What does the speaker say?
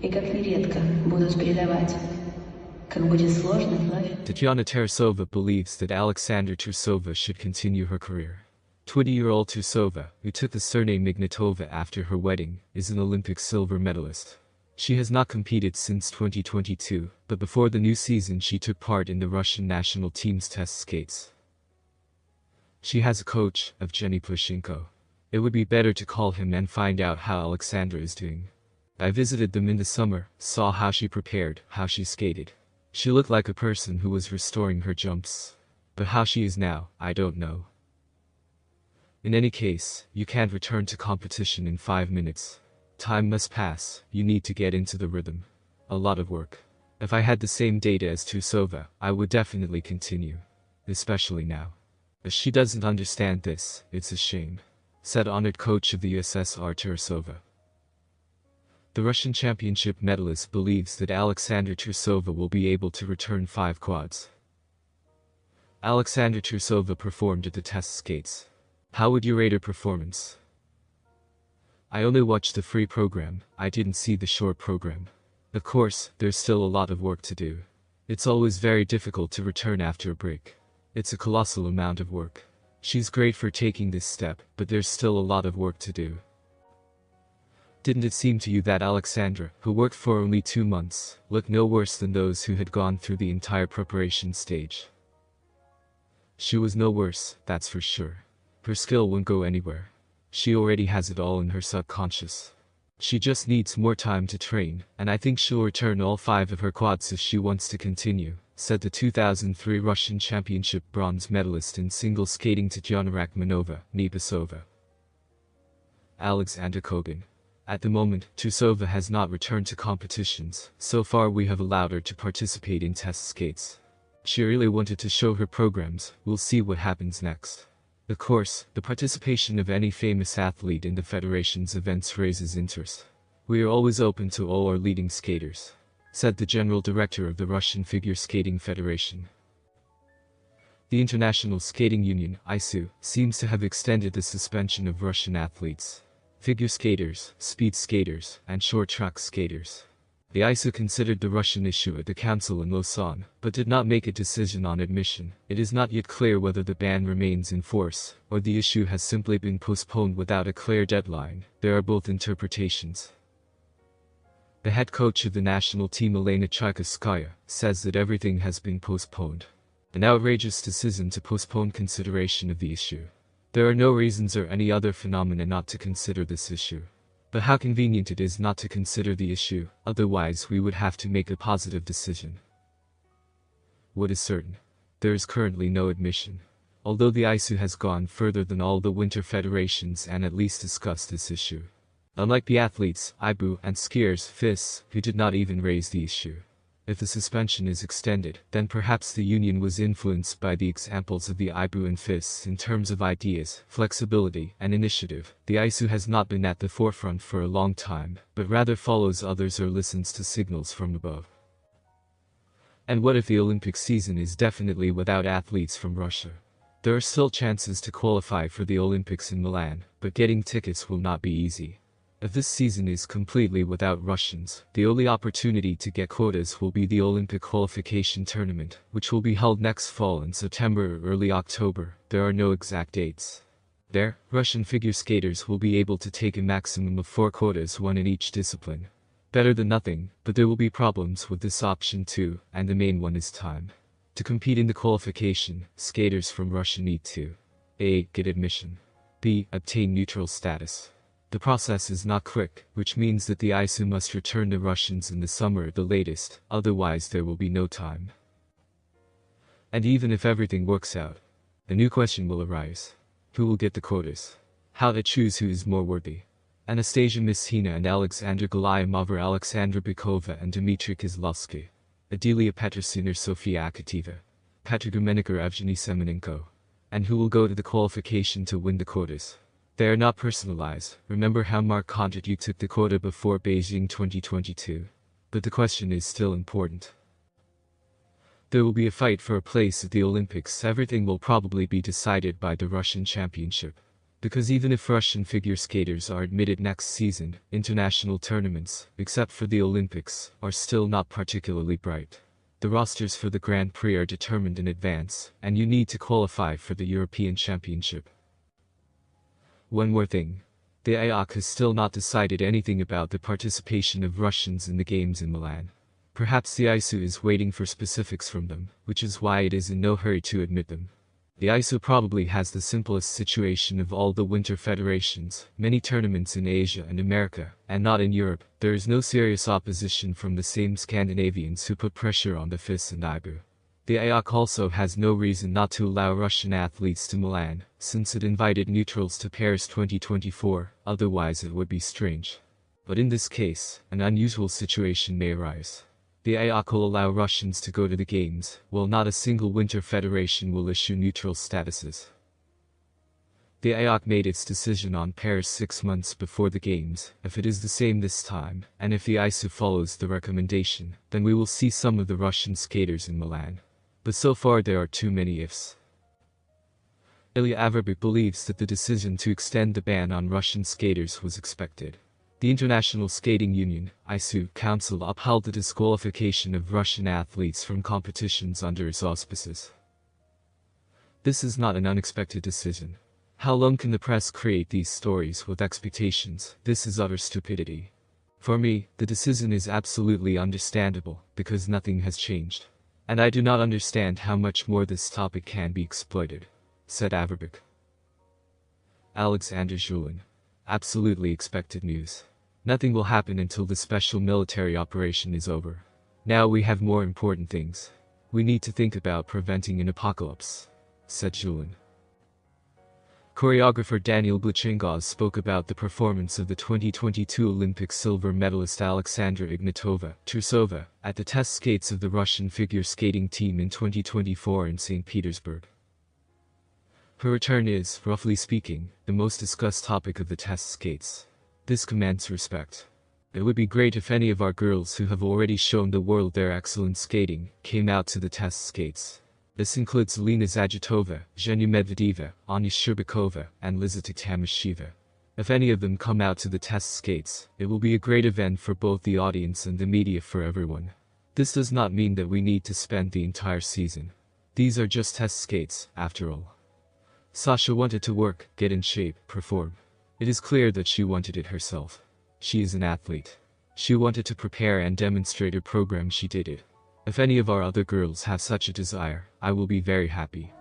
и как нередко будут передавать. Как будет сложно вновь. Tatiana Tarasova believes that Alexandra Trusova should continue her career. 20-year-old Trusova, who took the surname Ignatova after her wedding, is an Olympic silver medalist. She has not competed since 2022, but before the new season she took part in the Russian national team's test skates. She has a coach, Evgeny Plushenko. It would be better to call him and find out how Alexandra is doing. I visited them in the summer, saw how she prepared, how she skated. She looked like a person who was restoring her jumps. But how she is now, I don't know. In any case, you can't return to competition in 5 minutes. Time must pass, you need to get into the rhythm. A lot of work. If I had the same data as Trusova, I would definitely continue. Especially now. If she doesn't understand this, it's a shame, said honored coach of the USSR Tarasova. The Russian championship medalist believes that Alexandra Trusova will be able to return 5 quads. Alexandra Trusova performed at the test skates. How would you rate her performance? I only watched the free program, I didn't see the short program. Of course, there's still a lot of work to do. It's always very difficult to return after a break. It's a colossal amount of work. She's great for taking this step, but there's still a lot of work to do. Didn't it seem to you that Alexandra, who worked for only 2 months, looked no worse than those who had gone through the entire preparation stage? She was no worse, that's for sure. Her skill won't go anywhere. She already has it all in her subconscious. She just needs more time to train, and I think she'll return all 5 of her quads if she wants to continue, said the 2003 Russian Championship bronze medalist in single skating Tatiana Rakhmanova, Nepasova. Alexander Kogan. At the moment, Trusova has not returned to competitions. So far we have allowed her to participate in test skates. She really wanted to show her programs, we'll see what happens next. Of course, the participation of any famous athlete in the federation's events raises interest. We are always open to all our leading skaters, said the general director of the Russian Figure Skating Federation. The International Skating Union, ISU, seems to have extended the suspension of Russian athletes, figure skaters, speed skaters, and short track skaters. The ISU considered the Russian issue at the council in Lausanne, but did not make a decision on admission. It is not yet clear whether the ban remains in force, or the issue has simply been postponed without a clear deadline. There are both interpretations. The head coach of the national team Elena Tchaikovskaya says that everything has been postponed. An outrageous decision to postpone consideration of the issue. There are no reasons or any other phenomena not to consider this issue. But how convenient it is not to consider the issue, otherwise we would have to make a positive decision. What is certain? There is currently no admission. Although the ISU has gone further than all the winter federations and at least discussed this issue. Unlike the athletes, IBU, and skiers, FIS, who did not even raise the issue. If the suspension is extended, then perhaps the union was influenced by the examples of the IBU and FIS in terms of ideas, flexibility, and initiative. The ISU has not been at the forefront for a long time, but rather follows others or listens to signals from above. And what if the Olympic season is definitely without athletes from Russia? There are still chances to qualify for the Olympics in Milan, but getting tickets will not be easy. If this season is completely without Russians, the only opportunity to get quotas will be the Olympic qualification tournament, which will be held next fall in September or early October. There are no exact dates. There, Russian figure skaters will be able to take a maximum of 4 quotas, 1 in each discipline. Better than nothing, but there will be problems with this option too, and the main one is time. To compete in the qualification, skaters from Russia need to A. Get admission. B. Obtain neutral status. The process is not quick, which means that the ISU must return the Russians in the summer at the latest, otherwise there will be no time. And even if everything works out, a new question will arise. Who will get the quotas? How to choose who is more worthy? Anastasia Mishina and Alexandra Goliamova, Alexandra Bykova and Dmitry Kozlovsky. Adelia Petrosina, Sofia Akateva. Petr Gumenik or Evgeny Semenenko. And who will go to the qualification to win the quotas? They are not personalized. Remember how Mark Kontatyuk took the quota before Beijing 2022. But the question is still important. There will be a fight for a place at the Olympics. Everything will probably be decided by the Russian championship. Because even if Russian figure skaters are admitted next season, international tournaments, except for the Olympics, are still not particularly bright. The rosters for the Grand Prix are determined in advance, and you need to qualify for the European Championship. One more thing. The IOC has still not decided anything about the participation of Russians in the games in Milan. Perhaps the ISU is waiting for specifics from them, which is why it is in no hurry to admit them. The ISU probably has the simplest situation of all the winter federations, many tournaments in Asia and America, and not in Europe. There is no serious opposition from the same Scandinavians who put pressure on the FIS and IBU. The IOC also has no reason not to allow Russian athletes to Milan, since it invited neutrals to Paris 2024, otherwise it would be strange. But in this case, an unusual situation may arise. The IOC will allow Russians to go to the games, while not a single winter federation will issue neutral statuses. The IOC made its decision on Paris 6 months before the games. If it is the same this time, and if the ISU follows the recommendation, then we will see some of the Russian skaters in Milan. But so far there are too many ifs. Ilya Averbik believes that the decision to extend the ban on Russian skaters was expected. The International Skating Union (ISU) Council upheld the disqualification of Russian athletes from competitions under its auspices. This is not an unexpected decision. How long can the press create these stories with expectations? This is utter stupidity. For me, the decision is absolutely understandable, because nothing has changed. And I do not understand how much more this topic can be exploited, said Averbik. Alexandra Trusova. Absolutely expected news. Nothing will happen until the special military operation is over. Now we have more important things. We need to think about preventing an apocalypse, said Julin. Choreographer Daniel Blachengaz spoke about the performance of the 2022 Olympic silver medalist Alexandra Trusova at the test skates of the Russian figure skating team in 2024 in St. Petersburg. Her return is, roughly speaking, the most discussed topic of the test skates. This commands respect. It would be great if any of our girls who have already shown the world their excellent skating came out to the test skates. This includes Lena Zagitova, Zhenya Medvedeva, Anya Sherbakova, and Lizita Tamasheva. If any of them come out to the test skates, it will be a great event for both the audience and the media, for everyone. This does not mean that we need to spend the entire season. These are just test skates, after all. Sasha wanted to work, get in shape, perform. It is clear that she wanted it herself. She is an athlete. She wanted to prepare and demonstrate her program. She did it. If any of our other girls have such a desire, I will be very happy.